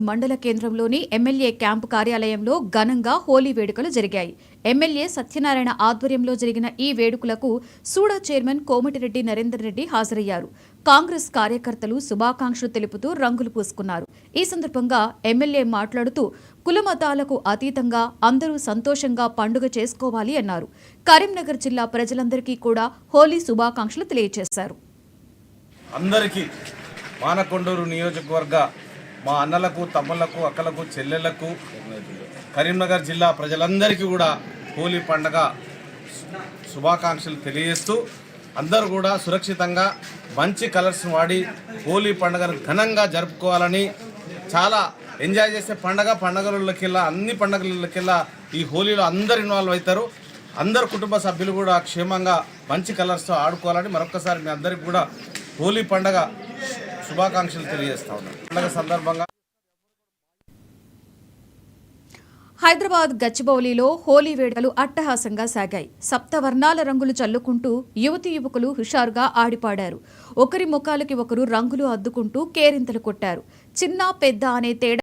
మండల కేంద్రంలోని MLA camp కార్యాలయంలో ఘనంగా హోలీ వేడుకలు జరిగాయి. ఎమ్మెల్యే సత్యనారాయణ ఆధ్వర్యంలో జరిగిన ఈ వేడుకలకు సూడా చైర్మన్ కోమటిరెడ్డి నరేందర్ రెడ్డి హాజరయ్యారు. కాంగ్రెస్ కార్యకర్తలు శుభాకాంక్షలు తెలుపుతూ రంగులు పూసుకున్నారు. ఈ సందర్భంగా ఎమ్మెల్యే మాట్లాడుతూ కులమతాలకు అతీతంగా అందరూ సంతోషంగా పండుగ చేసుకోవాలి అన్నారు. కరీంనగర్ జిల్లా ప్రజలందరికీ కూడా హోలీ శుభాకాంక్షలు తెలియజేశారు. అందరికీ మానకొండూరు నియోజకవర్గ మా అన్నలకు, తమ్ముళ్లకు, అక్కలకు, చెల్లెళ్లకు, కరీంనగర్ జిల్లా ప్రజలందరికీ కూడా హోలీ పండుగ శుభాకాంక్షలు తెలియజేస్తూ అందరూ కూడా సురక్షితంగా మంచి కలర్స్ వాడి హోలీ పండుగను ఘనంగా జరుపుకోవాలని, చాలా ఎంజాయ్ చేసే పండుగలకెల్లా అన్ని పండుగలకెల్లా ఈ హోలీలో అందరు ఇన్వాల్వ్ అవుతారు. అందరు కుటుంబ సభ్యులు కూడా క్షేమంగా మంచి కలర్స్తో ఆడుకోవాలని మరొకసారి మీ అందరికీ కూడా హోలీ పండుగ శుభాకాంక్షలు తెలియజేస్తా ఉన్నాం. పండుగ సందర్భంగా హైదరాబాద్ గచ్చిబౌలిలో హోలీ వేడుకలు అట్టహాసంగా సాగాయి. సప్తవర్ణాల రంగులు చల్లుకుంటూ యువతీ యువకులు హుషారుగా ఆడిపాడారు. ఒకరి ముఖాలకి ఒకరు రంగులు అద్దుకుంటూ కేరింతలు కొట్టారు. చిన్న పెద్ద అనే తేడా